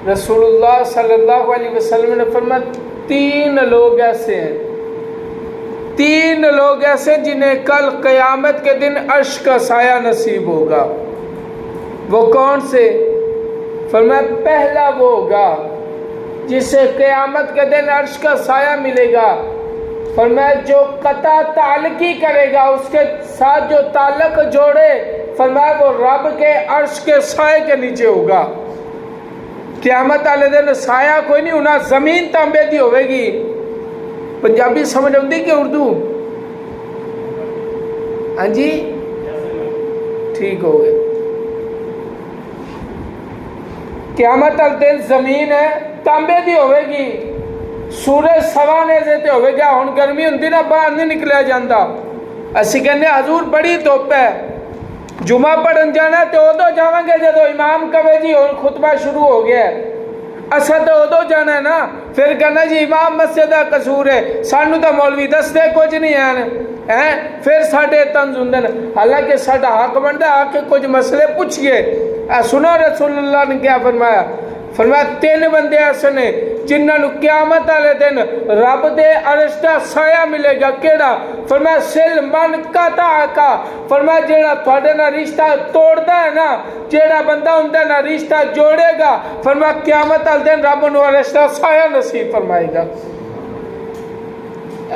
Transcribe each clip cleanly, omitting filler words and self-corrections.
रसूलुल्लाह सल्लल्लाहु अलैहि वसल्लम ने फरमाया, तीन लोग ऐसे हैं, तीन लोग ऐसे जिन्हें कल क़यामत के दिन अर्श का साया नसीब होगा। वो कौन से? फरमाया, पहला वो होगा जिसे क़यामत के दिन अर्श का साया मिलेगा। फरमाया, जो कता ताल्लुकी करेगा, उसके साथ जो ताल्लुक जोड़े, फरमाया वो रब के अर्श के साए के नीचे होगा। क़यामत वाले दिन साया कोई नहीं होना, ज़मीन तांबे दी होगी। पंजाबी समझ आती कि उर्दू? हाँ जी, ठीक हो गए। क़यामत वाले दिन ज़मीन है तांबे दी होगी, सूरज सवाने से तो होगा। हुण गर्मी होंदी ना, बाहर नहीं निकलिया जाता। असीं कहने हजूर बड़ी धुप है, जुमा पढ़न जाना तो उदों जावांगे जो इमाम कहे जी हुण खुतबा शुरू हो गया। असा तो उदों जाना है ना, फिर कहना जी इमाम मस्जिद का कसूर है, सानू तो मौलवी दसदे कुछ नहीं हैं, फिर साडे तंज हुंदे ने। हालांकि साडा हक बनता आके कुछ मसले पूछिए। सुनो रसूलुल्लाह ने क्या फरमाया? फरमाया, तीन बंदे ऐसे ने जिन्होंने क़यामत वाले दिन रब दे अर्श दा साया मिलेगा। केड़ा? फरमाया, सिल मन कता का। फरमाया, जेड़ा तुहाडे नाल रिश्ता तोड़दा है ना, जेड़ा बंदा उनदे नाल रिश्ता जोड़ेगा, फरमाया क़यामत वाले दिन रब नूं अर्श दा साया नसीब फरमाएगा।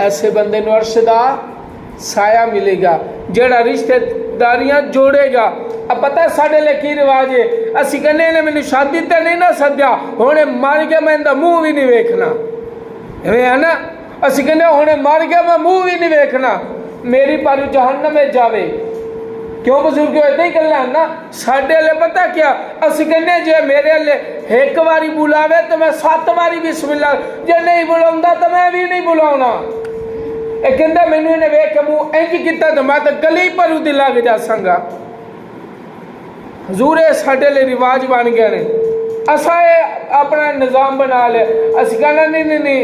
ऐसे बंदे नूं अर्श दा साया मिलेगा जेड़ा रिश्तेदारियां जोड़ेगा। अब पता है साढ़े लिए की रिवाज है, असी कहने ने मैंने शादी ते नहीं ना सद्या, हुणे मर गया मैं इनका मुँह भी नहीं वेखना, है ना। असी कहने हुणे मर गया मैं मुँह भी नहीं वेखना, मेरी पर जहन्नम में जावे। क्यों बुजुर्ग इदा ही गल्लां ना साढ़े लिए? पता क्या असी कहने, जे मेरे लिए एक बारी बुलावे तो मैं 7 बारी बिस्मिल्लाह, जे नहीं बुलाऊंगा तो मैं भी नहीं बुलाऊना। कहता मैनू इन्हें वेख के मुँह इंज किया तो मैं तो गली पर उदी लग जा संगा। हजूर साढ़े लिए रिवाज बन गए ने, असा अपना निज़ाम बना लिया। अस कहना नहीं नहीं नहीं,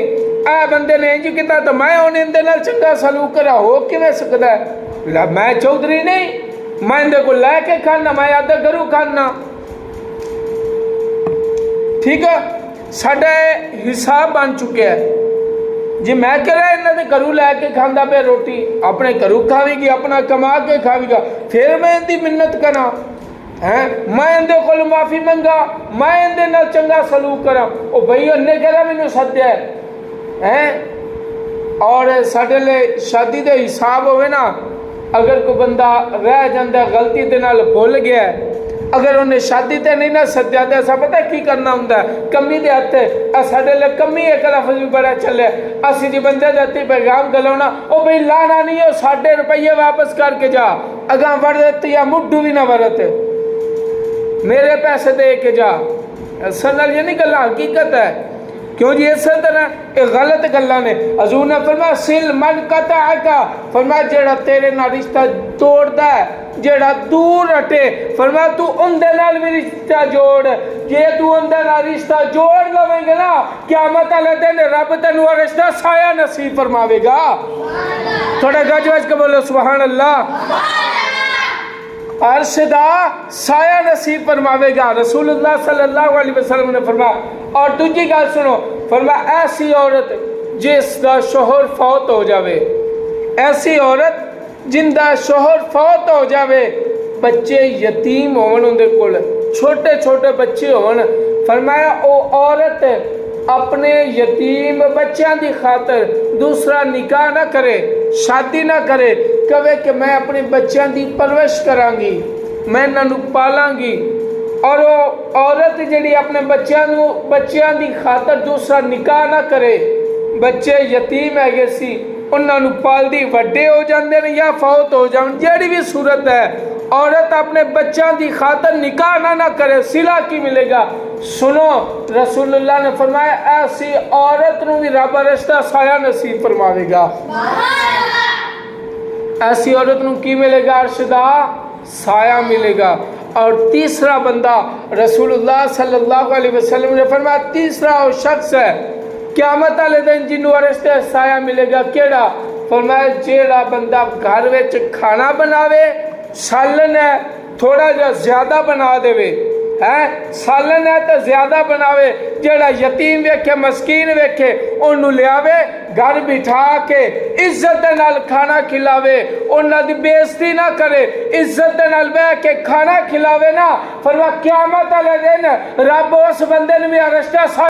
ए बंदे ने इंज किया तो मैं उन्हें इनके नाल चंगा सलूक करा, हो किवें सकदा है? मैं चौधरी नहीं, मैं इनके को लैके खाना, मैं आधा घरों खाना। ठीक है, साडा हिसाब बन चुका है जी। मैं कह रहा इन्होंने घरों लैके खांदा पे रोटी, अपने घरों खावेगी, अपना कमा के खावेगा, फिर मैं इनकी मिन्नत करा हैं? मैं इनके को माफ़ी मंगा, मैं इनके नाल चंगा सलूक करा। ओ भाई उन्हें कह मैनू सद्या है। और साडे लिए शादी के हिसाब होवे ना, अगर कोई बंदा रह जाता गलती के नाल भुल गया, अगर उन्हें शादी ते नहीं ना सद्या तो असा पता की करना होंगे? कमी दे हत्थे साढ़े लिए कमी एक लफ्ज़ भी बड़ा चले, असी जी बंदे के हत्थे पैगाम गलाना, ओ भाई लाना नहीं हो, 60 रुपये वापस करके जा, अगा वरत या मुड्डू भी ना वरत, मेरे पैसे दे के जा। असल नाल ये नहीं गल्लां हकीकत है। क्यों जी? इस तरह ये गलत गल्लां ने। हजूर ने फरमाया, सिल मन कता का। फरमाया, जेड़ा तेरे नाल रिश्ता तोड़दा है, जेड़ा दूर हटे, फरमाया तू उनदे नाल भी रिश्ता जोड़। जे तू उनदे नाल रिश्ता जोड़ लवेंगे ना, क़यामत वाले दिन रब तेनू अर्श दा साया नसीब फरमावेगा। थोड़ा गज वज के बोलो सुभान अल्लाह। अर्श दा साया नसीब फरमावेगा, रसूलुल्लाह सल्लल्लाहु अलैहि वसल्लम ने फरमाया। और दूसरी गल सुनो, फरमाया ऐसी औरत जिसका शोहर फौत हो जावे, ऐसी औरत जिंदा शोहर फौत हो जावे, बच्चे यतीम होवन, उनके कोल छोटे छोटे बच्चे होवन, फरमाया ओ औरत अपने यतीम बच्चों की खातर दूसरा निकाह ना करे, शादी ना करे, कहे कि मैं अपने बच्चों की परवरिश करांगी, मैं इन्हों पालांगी। और वो औरत जी अपने बच्चों की खातर दूसरा निकाह ना करे, बच्चे यतीम है सी, उन्होंने पालदी वड्डे हो जाते हैं या फौत हो जान, जी भी सूरत है, औरत अपने बच्चों की खातर निकाह ना करे, सिला की मिलेगा? सुनो, रसूलुल्लाह ने फरमाया ऐसी औरत को भी रब अर्श दा साया नसीब फरमावेगा। ऐसी औरत को की मिलेगा? अर्श दा साया मिलेगा। और तीसरा बंदा रसूलुल्लाह सल्लल्लाहु अलैहि वसल्लम ने फरमाया, तीसरा वो शख्स है क़यामत वाले दिन जिन्हों अर्श दा साया मिलेगा। केड़ा? फरमाया, जेड़ा बंदा घर में खाना बनावे, सालन है थोड़ा जा ज्यादा बना देवे, है सालन है तो ज्यादा बनावे, जेड़ा यतीम वेखे मस्कीन वेखे ओनू लियावे, घर बिठा के इज्जत दे नाल खाना खिलावे, उन्हां दी बेइज्जती ना करे, इज्जत दे नाल बैठ के खाना खिलावे ना, फरमाया क़यामत वाले दिन रब उस बंदे नूं भी अरश दा